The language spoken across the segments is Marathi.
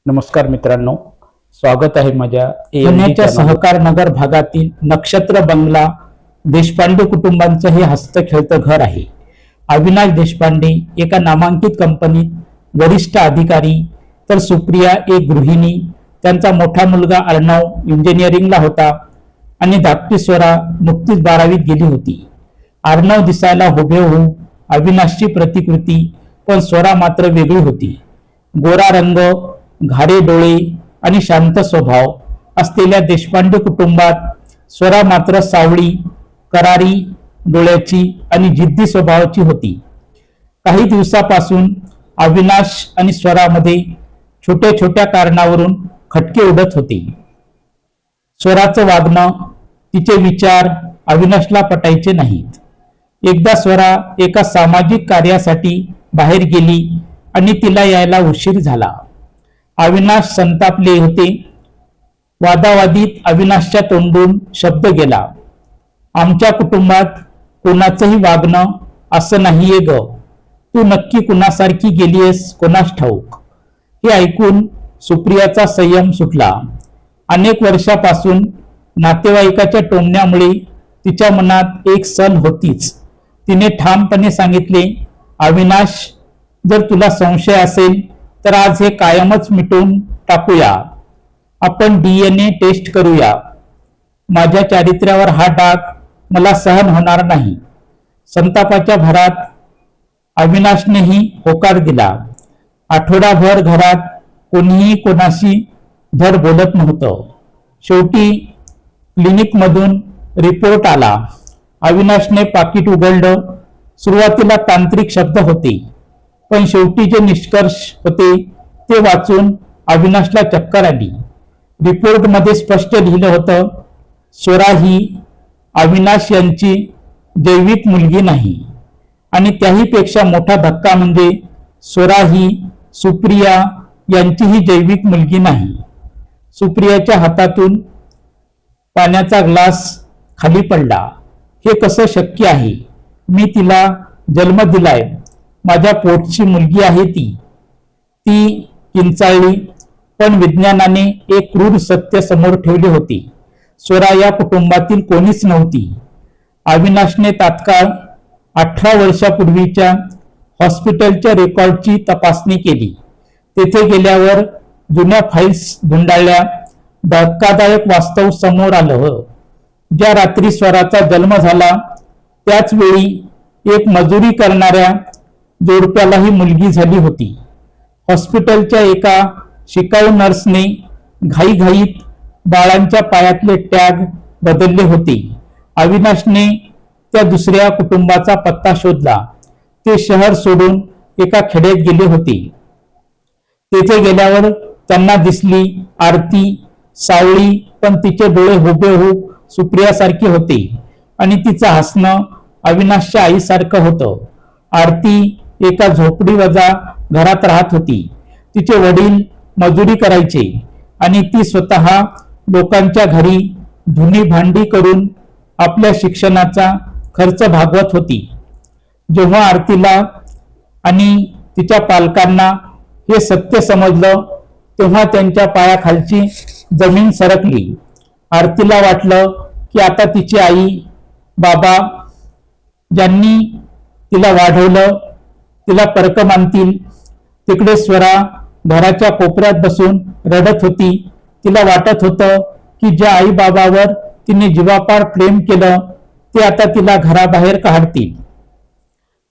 नमस्कार मित्रांनो, स्वागत आहे माझ्या पुण्याच्या सहकार नगर भागातील नक्षत्र बंगला देशपांडे कुटुंबांचं हे हस्तखेळतं घर आहे. अविनाश देशपांडे एका नामांकित कंपनीत वरिष्ठ अधिकारी, तर सुप्रिया एक गृहिणी. त्यांचा मोठा मुलगा अर्णव इंजिनिअरिंगला होता आणि धाकटी स्वरा नुकतीच 12वीत गेली होती. अर्णव दिसायला हुबेहूब अविनाशची प्रतिकृती, पण स्वरा मात्र वेगळी होती. गोरा रंग, घारे डोळे आणि शांत स्वभाव असलेल्या देशपांडे कुटुंबात स्वरा मात्र सावळी, करारी डोळ्याची आणि जिद्दी स्वभावाची होती. काही दिवसापासून अविनाश आणि स्वरामध्ये छोट्या छोट्या कारणावरून खटके उडत होते. स्वराचं वागणं, तिचे विचार अविनाशला पटायचे नाहीत. एकदा स्वरा एका सामाजिक कार्यासाठी बाहेर गेली आणि तिला यायला उशीर झाला. अविनाश संतापले होते. वादावादीत अविनाशच्या तोंडून शब्द गेला, आमच्या कुटुंबात कोणाचंही वागणं असं नाहीये ग. तू नक्की कुणासारखी गेलीयस कोणास ठाऊक. हे ऐकून सुप्रियाचा संयम सुटला. अनेक वर्षापासून नातेवाईकाच्या टोमण्यामुळे तिच्या मनात एक सल होतीच. तिने ठामपणे सांगितले, अविनाश, जर तुला संशय असेल तर आज हे कायमच मिटवून टाकूया. आपण DNA टेस्ट करूया. माझ्या चारित्र्यावर हा डाग मला सहन होणार नाही. संतापाच्या भरात अविनाशनेही होकार दिला. आठवडाभर घरात कोणीही कोणाशी धड बोलत नव्हतं. शेवटी क्लिनिकमधून रिपोर्ट आला. अविनाशने पाकिट उघडलं. सुरुवातीला तांत्रिक शब्द होते, पण शेवटी जे निष्कर्ष होते ते वाचून अविनाशला चक्कर आली. रिपोर्टमध्ये स्पष्ट लिहिलं होतं, स्वरा ही अविनाश यांची जैविक मुलगी नाही. आणि त्याही पेक्षा मोठा धक्का म्हणजे स्वरा ही सुप्रिया यांचीही जैविक मुलगी नाही. सुप्रियाच्या हातातून पाण्याचा ग्लास खाली पडला. हे कसं शक्य आहे? मी तिला जन्म दिलाय. माझ्या पोटची मुलगी आहे ती. किंचाळली, पण विज्ञानाने एक क्रूर सत्य समोर ठेवले होते. स्वरा या कुटुंबातील कोणीच नव्हती. अविनाशने तात्काळ 18 वर्षापूर्वीच्या हॉस्पिटलच्या रेकॉर्डची तपासणी केली. तेथे गेल्यावर जुन्या फाईल्स धुंडाळल्या. धक्कादायक वास्तव समोर आलं. ज्या रात्री स्वराचा जन्म झाला त्याच वेळी एक मजुरी करणाऱ्या जोडप्यालाही मुलगी झाली होती. हॉस्पिटलच्या एका शिकाऊ नर्सने घाईघाईत बाळांच्या पायातले टॅग बदलले होते. अविनाशने त्या दुसऱ्या कुटुंबाचा पत्ता शोधला. ते शहर सोडून एका खेड्यात गेले होते. तेथे गेल्यावर त्यांना दिसली आरती, सावळी, पण तिचे डोळे हुबेहूब सुप्रियासारखे होते आणि तिचं हसणं अविनाशच्या आईसारखं होतं. आरती एका झोपडीवजा घरात राहत होती. तिचे वडील मजुरी करायचे आणि ती स्वतः लोकांच्या घरी धुनी भांडी करून आपल्या शिक्षणाचा खर्च भागवत होती. जेव्हा आरतीला आणि तिच्या पालकांना हे सत्य समजलं तेव्हा त्यांच्या पायाखालची जमीन सरकली. आरतीला वाटलं की आता तिची आई, बाबा ज्यांनी तिला वाढवलं तिला परक मानतील. तिकडे स्वरा घराच्या कोपऱ्यात बसून रडत होती. तिला वाटत होतं की ज्या आई बाबावर तिने जीवापाड प्रेम केलं ते आता तिला घराबाहेर काढतील.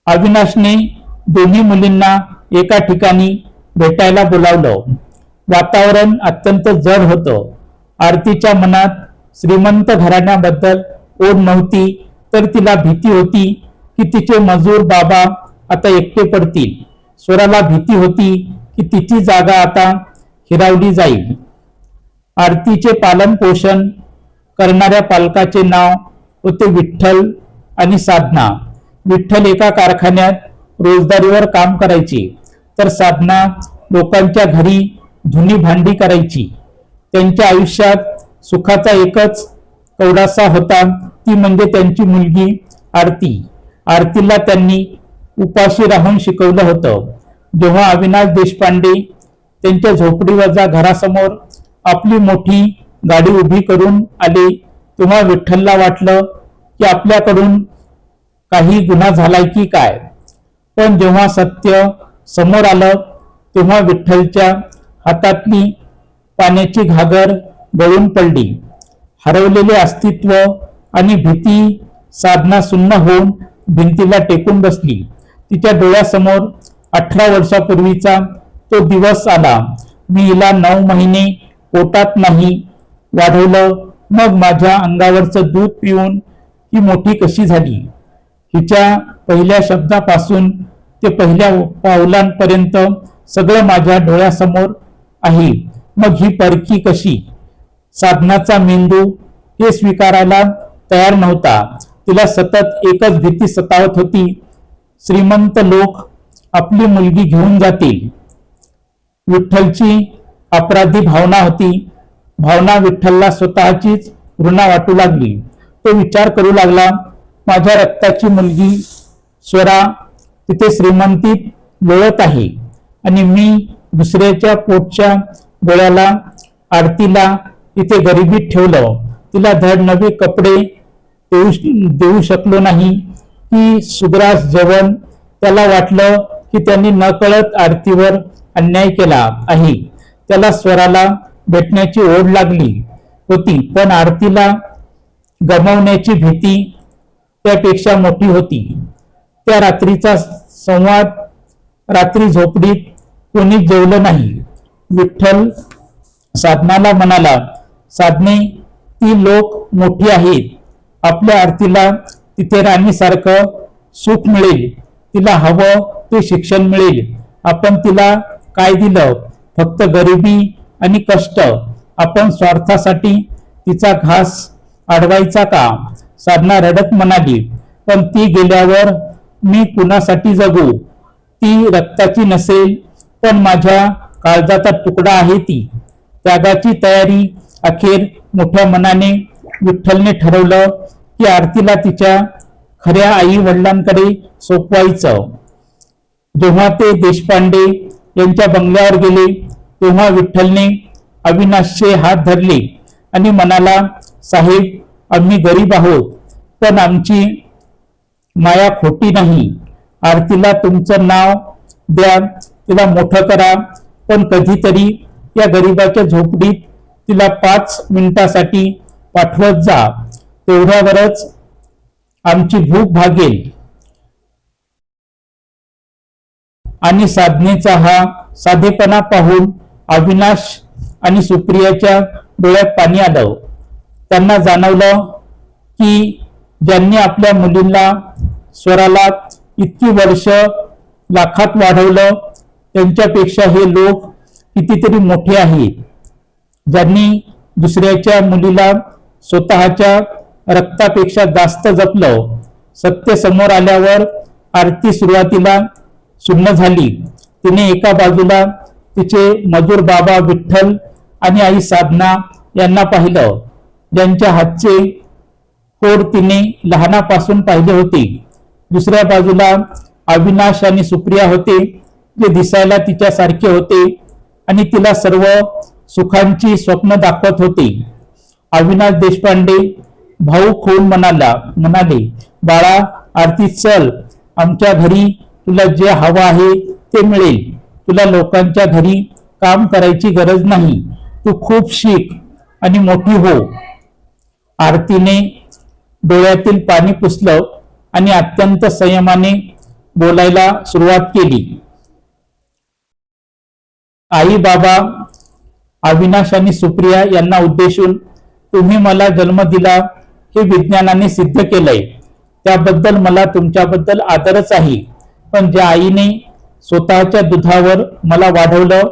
अविनाशने दोन्ही मुलींना एका ठिकाणी भेटायला बोलावलं. वातावरण अत्यंत जड होतं. आरतीच्या मनात श्रीमंत घराण्याबद्दल ओढ नव्हती, तर तिला भीती होती की तिचे मजूर बाबा आता एकटे पडतील. स्वराला भीती होती की तिची जागा आता हिरावली जाईल. आरतीचे पालन पोषण करणाऱ्या पालकाचे नाव होते विठ्ठल आणि साधना. विठ्ठल एका कारखान्यात रोजदारीवर काम करायचे, तर साधना लोकांच्या घरी धुनी भांडी करायची. त्यांच्या आयुष्यात सुखाचा एकच कवडासा होता, ती म्हणजे त्यांची मुलगी आरती. आरतीला त्यांनी उपाशी राहून शिकवलं होतं. जेव्हा अविनाश देशपांडे त्यांच्या झोपडीवरच्या घरासमोर आपली मोठी गाडी उभी करून आले तेव्हा विठ्ठलला वाटलं की आपल्याकडून काही गुन्हा झालाय की काय. पण जेव्हा सत्य समोर आलं तेव्हा विठ्ठलच्या हातातली पाण्याची घागर गळून पडली. हरवलेले अस्तित्व आणि भीती साधना सुन्न होऊन भिंतीला टेकून बसली. तिच्या डोळ्यासमोर 18 वर्षापूर्वीचा तो दिवस आला. मी हिला 9 महिने पोटात नाही वाढवलं, मग माझ्या अंगावरचं दूध पिऊन ही मोठी कशी झाली. हिच्या पहिल्या शब्दापासून ते पहिल्या पावलांपर्यंत सगळं माझ्या डोळ्यासमोर आहे. मग ही परकी कशी. साधनाचा मेंदू हे स्वीकारायला तयार नव्हता. तिला सतत एकच भीती सतावत होती, श्रीमंत लोक आपली मुलगी घेऊन जातील. विठ्ठलची अपराधी भावना होती. भावना विठ्ठलला स्वतःचीच घृणा वाटू लागली. तो विचार करू लागला, माझ्या रक्ताची मुलगी स्वरा तिथे श्रीमंतीत लोळत आहे आणि मी दुसऱ्याच्या पोटच्या गोळ्याला आरतीला तिथे गरिबीत ठेवलं. तिला धड नवे कपडे देऊ शकलो नाही की सुग्रास जेवण. त्याला वाटलं की त्यांनी नकळत आरतीवर अन्याय केला आहे. त्याला स्वराला भेटण्याची ओढ लागली होती, पण आरतीला गमावण्याची भीती त्यापेक्षा मोठी होती. त्या रात्रीचा संवाद. रात्री झोपडीत कोणीच जेवलं नाही. विठ्ठल साधनाला म्हणाला, साधने, ती लोक मोठी आहेत. आपल्या आरतीला तिथे राणीसारखं सुख मिळेल. तिला हवं ते शिक्षण मिळेल. आपण तिला काय दिलं? फक्त गरिबी आणि कष्ट. आपण स्वार्थासाठी तिचा घास अडवायचा का. साधना रडत म्हणाली, पण ती गेल्यावर मी कुणासाठी जगू. ती रक्ताची नसेल पण माझ्या काळजाचा तुकडा आहे. ती त्यागाची तयारी. अखेर मोठ्या मनाने विठ्ठलने ठरवलं की आरतीला तिच्या खऱ्या आई वडिलांकडे सोपवायचं. जेव्हा ते देशपांडे यांच्या बंगल्यावर गेले तेव्हा विठ्ठलने अविनाशचे हात धरले आणि म्हणाला, साहेब, आम्ही गरीब आहोत पण आमची माया खोटी नाही. आरतीला तुमचं नाव द्या, तिला मोठं करा, पण कधीतरी या गरिबाच्या झोपडीत तिला 5 मिनिटासाठी पाठवत जा. तेवढ्यावरच आमची भूक भागेल. आणि साधनेचा हा साधेपणा पाहून अविनाश आणि सुप्रियाच्या डोळ्यात पाणी आलं. त्यांना जाणवलं की ज्यांनी आपल्या मुलींना स्वराला इतकी वर्ष लाखात वाढवलं त्यांच्यापेक्षा हे लोक कितीतरी मोठे आहेत. ज्यांनी दुसऱ्याच्या मुलीला स्वतःच्या रक्तापेक्षा जास्त जपलं. सत्य समोर आल्यावर आरती सुरुवातीला सुन्न झाली. तिने एका बाजूला तिचे मजूर बाबा विठ्ठल आणि आई साधना यांना पाहिलं, ज्यांच्या हातचे होड तिने लहानापासून पाहिले होते. दुसऱ्या बाजूला अविनाश आणि सुप्रिया होते, जे दिसायला तिच्यासारखे होते आणि तिला सर्व सुखांची स्वप्न दाखवत होते. अविनाश देशपांडे भाऊक होऊन म्हणाले, बाळा आरती, चल, आमच्या घरी तुला जे हवं आहे ते मिळेल. तुला लोकांच्या घरी काम करायची गरज नाही. तू खूप शिक आणि मोठी हो. आरतीने डोळ्यातील पाणी पुसलं आणि अत्यंत संयमाने बोलायला सुरुवात केली. आई, बाबा, अविनाश आणि सुप्रिया यांना उद्देशून, तुम्ही मला जन्म दिला हे विज्ञानाने सिद्ध केलंय. त्याबद्दल मला तुमच्याबद्दल आदरच आहे. पण ज्या आईने स्वतःच्या दुधावर मला वाढवलं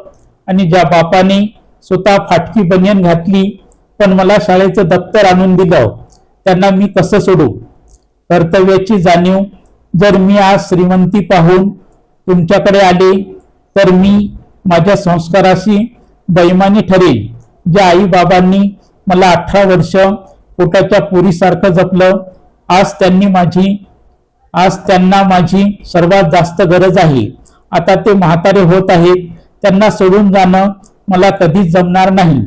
आणि ज्या बापाने स्वतः फाटकी बनियन घातली पण मला शाळेचं दप्तर आणून दिलं, त्यांना मी कसं सोडू. कर्तव्याची जाणीव. जर मी आज श्रीमंती पाहून तुमच्याकडे आले तर मी माझ्या संस्काराशी बैमानी ठरेल. ज्या आई बाबांनी मला 18 वर्ष पोटाच्या पोरीसारखं जपलं, आज त्यांना माझी सर्वात जास्त गरज आहे. आता ते म्हातारे होत आहेत त्यांना सोडून जाणं मला कधीच जमणार नाही.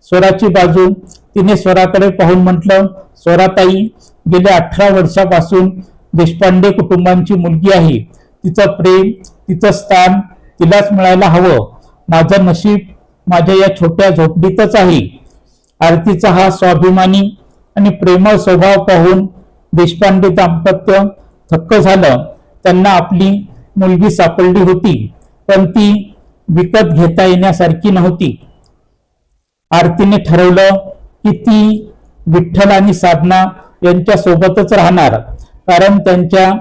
स्वराची बाजू तिने स्वराकडे पाहून म्हटलं, स्वराताई गेल्या 18 वर्षापासून देशपांडे कुटुंबांची मुलगी आहे. तिचं प्रेम, तिचं स्थान तिलाच मिळायला हवं. माझं नशीब माझ्या या छोट्या झोपडीतच आहे. आरतीचा हा स्वाभिमानी आणि प्रेमळ स्वभाव पाहून देशपांडे दाम्पत्य थक्क झालं. त्यांना आपली मुलगी सापडली होती, पण ती विकत घेता येण्यासारखी नव्हती. आरतीने ठरवलं की ती विठ्ठल आणि साधना यांच्या सोबतच राहणार, कारण त्यांच्या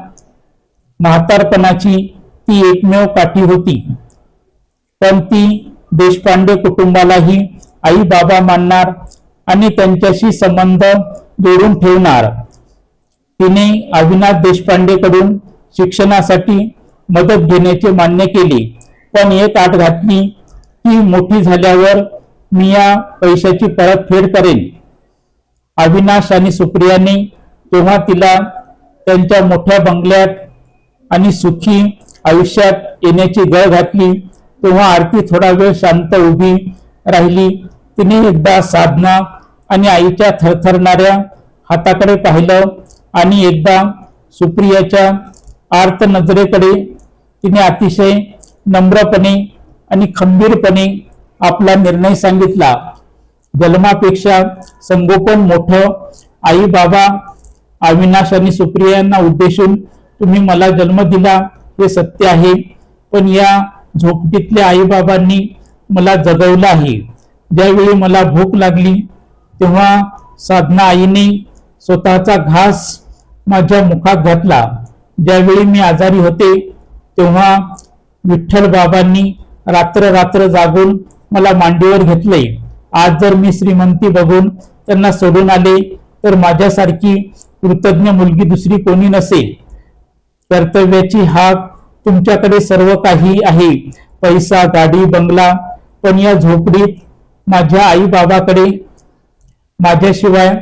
म्हातारपणाची ती एकमेव काठी होती. पण ती देशपांडे कुटुंबालाही आई बाबा मानणार आणि त्यांच्याशी संबंध जोडून ठेवणार. तिने अविनाश देशपांडेकडून शिक्षणासाठी मदत घेण्याचे मान्य केले, पण एक अट घातली की मोठी झाल्यावर मी या पैशाची परतफेड करेन. अविनाश आणि सुप्रियाने तेव्हा तिला त्यांच्या मोठ्या बंगल्यात आणि सुखी आयुष्यात येण्याची गळ घातली. तेव्हा आरती थोडा वेळ शांत उभी राहिली. तिने एकदा साधना आणि आईच्या थरथरणाऱ्या हाताकडे पाहिलं आणि एकदा सुप्रियाच्या आर्त नजरेकडे. तिने अतिशय नम्रपणे आणि खंबीरपणे आपला निर्णय सांगितला. जन्मापेक्षा संगोपन मोठं. आई बाबा, अविनाश आणि सुप्रिया यांना उद्देशून तुम्ही मला जन्म दिला हे सत्य आहे, पण या झोपडीतल्या आई बाबांनी मला जगवलं आहे. ज्यावेळी मला भूक लागली तेव्हा साधना आईने स्वतःचा घास माझ्या मुखात घातला. ज्यावेळी मी आजारी होते तेव्हा विठ्ठल बाबांनी रात्र रात्र जागून मला मांडीवर घेतले. आज जर मी श्रीमंती बघून त्यांना सोडून आले तर माझ्यासारखी कृतज्ञ मुलगी दुसरी कोणी नसेल. कर्तव्याची हाक तुमच्याकडे सर्व काही आहे, पैसा, गाडी, बंगला, पण या झोपडीत माझ्या आई बाबाकडे माझ्याशिवाय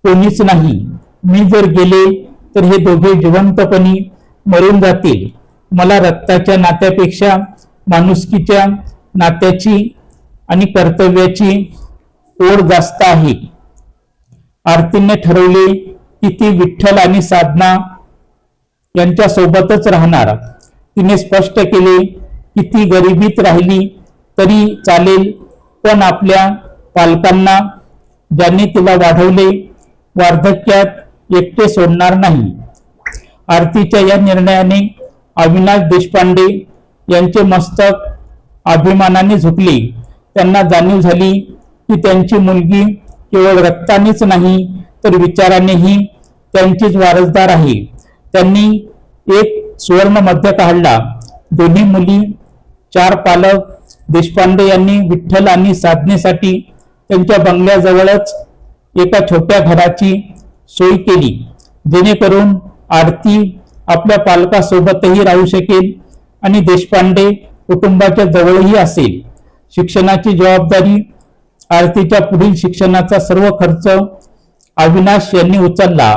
कोणीच नाही. मी जर गेले तर हे दोघे जिवंतपणी मरून जातील. मला रक्ताच्या नात्यापेक्षा माणुसकीच्या नात्याची आणि कर्तव्याची ओढ जास्त आहे. आरतीने ठरवले की ती विठ्ठल आणि साधना यांच्या सोबतच राहणार. तिने स्पष्ट केले की ती गरिबीत राहिली तरी चालेल, पण आपल्या पालकांना, ज्यांनी तिला वाढवले, वार्धक्यात एकटे सोडणार नाही. आरतीच्या या निर्णयाने अविनाश देशपांडे यांचे मस्तक अभिमानाने झुकले. त्यांना जाणीव झाली की त्यांची मुलगी केवळ रक्तानेच नाही तर विचारानेही त्यांचीच वारसदार आहे. त्यांनी एक सुवर्ण मध्य काढला. दोन्ही मुली, 4 पालक. देशपांडे यांनी विठ्ठल आणि साधनेसाठी त्यांच्या बंगल्याजवळच एका छोट्या घराची सोय केली, जेणेकरून आरती आपल्या पालकासोबतही राहू शकेल आणि देशपांडे कुटुंबाच्या जवळही असेल. शिक्षणाची जबाबदारी, आरतीच्या पुढील शिक्षणाचा सर्व खर्च अविनाश यांनी उचलला.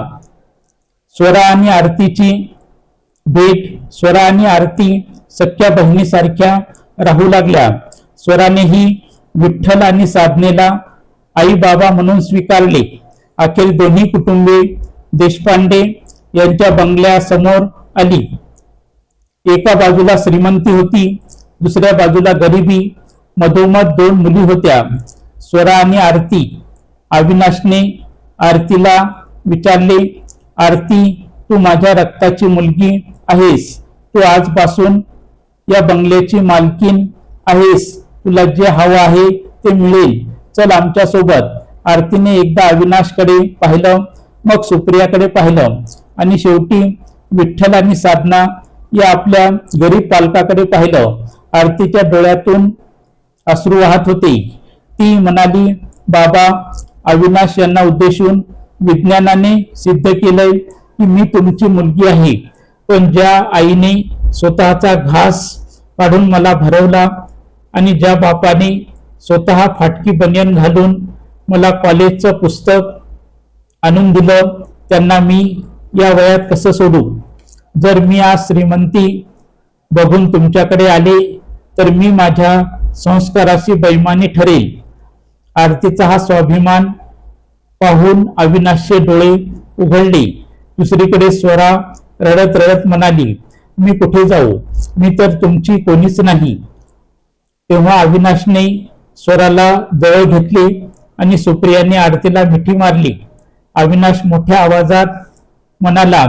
स्वरा आणि आरतीची भेट. स्वरा आणि आरती सख्या बहिणीसारख्या राहू लागल्या. स्वरानेही विठ्ठल आणि साधनेला आई बाबा म्हणून स्वीकारले. अखेर दोन्ही कुटुंबे देशपांडे यांच्या बंगल्यासमोर आली. एका बाजूला श्रीमंती होती, दुसऱ्या बाजूला गरिबी. मधोमध 2 मुली होत्या, स्वरा आणि आरती. अविनाशने आरतीला विचारले, आरती, तू माझ्या रक्ताची मुलगी आहेस. तू आजपासून या बंगल्याची मालकीन आहेस. तुला जे हवं आहे ते मिळेल. चल आमच्या सोबत. आरतीने एकदा अविनाशकडे पाहिलं, मग सुप्रियाकडे पाहिलं आणि शेवटी विठ्ठल आणि साधना या आपल्या गरीब पालकाकडे पाहिलं. आरतीच्या डोळ्यातून अश्रू वाहत होते. ती म्हणाली, बाबा, अविनाश यांना उद्देशून विज्ञानाने सिद्ध केलंय की मी तुमची मुलगी आहे, पण ज्या आईने स्वतःचा घास काढून मला भरवला आणि ज्या बापाने स्वतः फाटकी बनियान घालून मला कॉलेजचं पुस्तक आणून दिलं, त्यांना मी या वयात कसं सोडू? जर मी आज श्रीमंती बघून तुमच्याकडे आले तर मी माझ्या संस्काराशी बैमानी ठरेल. आरतीचा हा स्वाभिमान पाहून अविनाशचे डोळे उघडले. दुसरीकडे स्वरा रडत रडत म्हणाली, मी कुठे जाऊ, मी तर तुमची कोणीच नाही. तेव्हा अविनाशने स्वराला जवळ घेतले आणि सुप्रियाने आरतीला मिठी मारली. अविनाश मोठ्या आवाजात म्हणाला,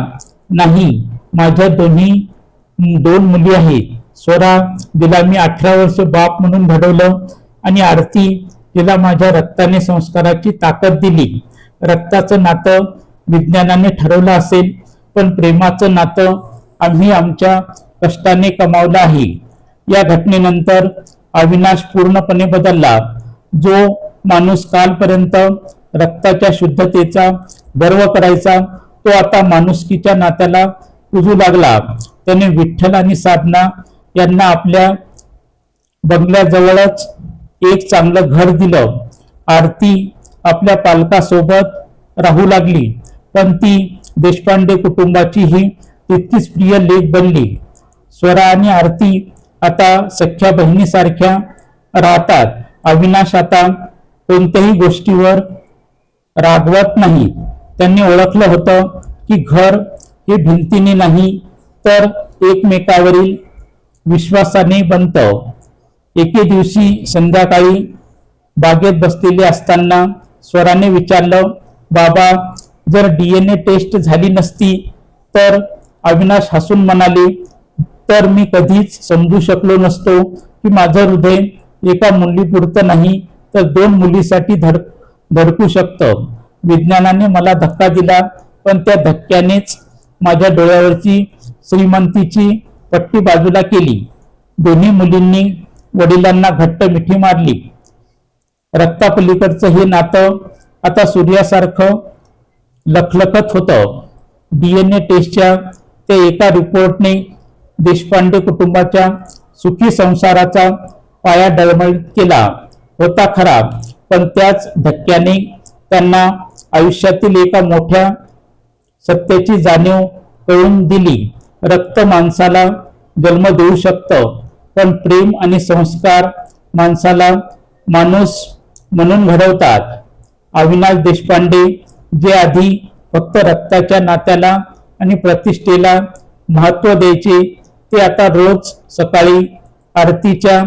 नाही, माझ्या दोन मुली आहेत. स्वरा, जिला मी 18 वर्ष बाप म्हणून घडवलं, आणि आरती, जिला माझ्या रक्ताने संस्काराची ताकद दिली. रक्ताचं नातं विज्ञानाने ठरवलं असेल, पण प्रेमाचं नातं आम्ही आमच्या कष्टाने कमावलं आहे. या घटनेनंतर अविनाश पूर्णपणे बदलला. जो माणूस कालपर्यंत रक्ताच्या शुद्धतेचा गर्व करायचा, तो आता माणुसकीच्या नात्याला रुजू लागला. त्याने विठ्ठल आणि साधना यांना आपल्या बंगल्याजवळच एक चांगलं घर दिलं. आरती आपल्या पालकासोबत राहू लागली, पण ती देशपांडे कुटुंबाची ही तितकीच प्रिय लेक बनली. स्वरा आणि आरती आता सख्या बहिणीसारख्या राहतात. अविनाश आता कोणत्याही गोष्टीवर रागवत नाही. त्यांनी ओळखलं होतं की घर हे भिंतीने नाही, तर एकमेकावरील विश्वासाने बनतं. एके दिवशी संध्याकाळी बागेत बसलेले असताना स्वराने विचारलं, बाबा, जर DNA टेस्ट झाली नसती तर? अविनाश हसून म्हणाले, तर मी कधीच समजू शकलो नसतो की माझं हृदय एका मुलीपुरतं नाही, तर 2 मुलीसाठी धडकू शकतं. विज्ञानाने मला धक्का दिला, पण त्या धक्क्यानेच माझ्या डोळ्यावरची श्रीमंतीची पट्टी बाजूला केली. दोन्ही मुलींनी वडिलांना घट्ट मिठी मारली. रक्तापलीकडचं हे नातं आता सूर्यासारखं लखलखत होतं. DNA टेस्टच्या त्या एका रिपोर्टने देशपांडे कुटुंबाच्या सुखी संसाराचा पाया डळमळीत केला होता खरा, पण त्याच धक्क्याने त्यांना आयुष्यातील एका मोठ्या सत्याची जाणीव करून दिली. रक्त माणसाला जन्म देऊ शकतं, पण प्रेम आणि संस्कार माणसाला माणूस म्हणून घडवतात. अविनाश देशपांडे, जे आधी फक्त रक्ताच्या नात्याला आणि प्रतिष्ठेला महत्त्व द्यायचे, ते आता रोज सकाळी आरतीच्या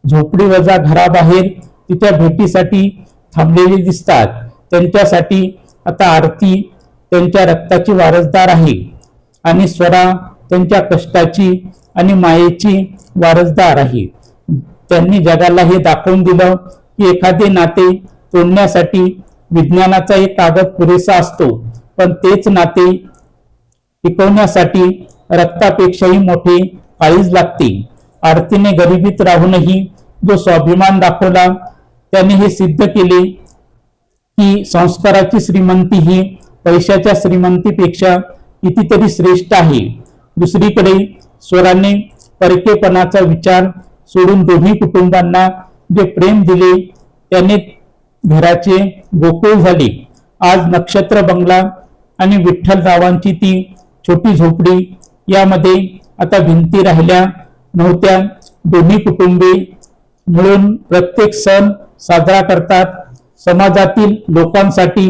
झोपडीवजा घराबाहेर तिच्या भेटीसाठी थांबलेले दिसतात. त्यांच्यासाठी आता आरती त्यांच्या रक्ताची वारसदार आहे, आणि स्वरा त्यांच्या कष्टाची आणि मायेची वारसदार आहे. त्यांनी जगाला हे दाखवून दिलं की एखादे नाते तोडण्यासाठी विज्ञानाचा एक कागद पुरेसा असतो, पण तेच नाते टिकवण्यासाठी रक्तापेक्षाही मोठे काळीज लागते. आरतीने गरिबीत राहूनही जो स्वाभिमान दाखवला, त्याने हे सिद्ध केले की संस्काराची श्रीमंती ही पैशाच्या श्रीमंतीपेक्षा कितीतरी श्रेष्ठ आहे. दुसरीकडे स्वराने परकेपणाचा विचार सोडून दोन्ही कुटुंबांना जे प्रेम दिले, त्याने घराचे गोकुळ झाले. आज नक्षत्र बंगला आणि विठ्ठलरावांची ती छोटी झोपडी, यामध्ये आता भिंती राहिल्या नव्हत्या. दोन्ही कुटुंबे मिळून प्रत्येक सण साजरा करतात. समाजातील लोकांसाठी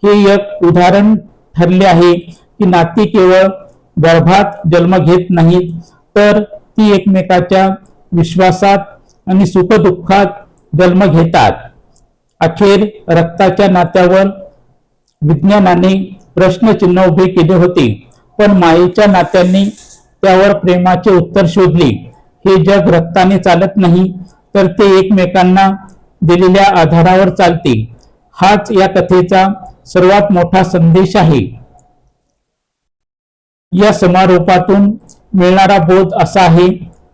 हे एक उदाहरण ठरले आहे की नाती केवळ गर्भात जन्म घेत नाहीत, तर ती एकमेकाच्या विश्वासात आणि सुखदुःखात जन्म घेतात. अखेर रक्ताच्या नात्यावर विज्ञानाने प्रश्नचिन्ह उभे केले होते, पण मायेच्या नात्यांनी त्यावर प्रेमाचे उत्तर शोधले. हे जग रक्ताने चालत नाही, तर ते एकमेकांना दिलेल्या आधारावर चालते. हाच या कथेचा सर्वात मोठा संदेश आहे. या समारोपातून मिळणारा बोध असा आहे,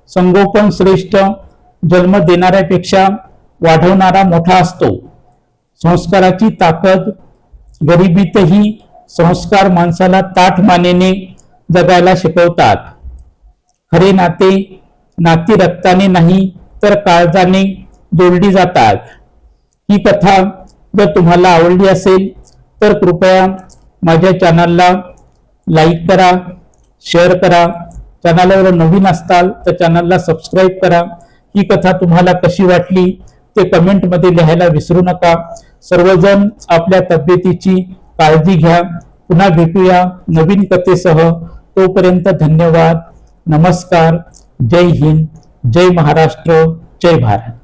संगोपन श्रेष्ठ जन्म देणाऱ्यापेक्षा वाढवणारा मोठा असतो. संस्काराची ताकद गरिबीतही संस्कार माणसाला ताठ मानेने जगायला शिकवतात. खरे नाती रक्ताने नाही, तर काळजाने जोडली जातात. ही कथा जर तुम्हाला आवडली असेल तर कृपया माझ्या चॅनलला लाईक करा, शेअर करा चॅनलवर नवीन असताल तर चॅनलला सबस्क्राईब करा. ही कथा तुम्हाला कशी वाटली ते कमेंटमध्ये लिहायला विसरू नका. सर्वजण आपल्या तब्येतीची काळजी घ्या. पुन्हा भेटूया नवीन कथेसह. तोपर्यंत धन्यवाद. नमस्कार. जय हिंद. जय महाराष्ट्र. जय भारत.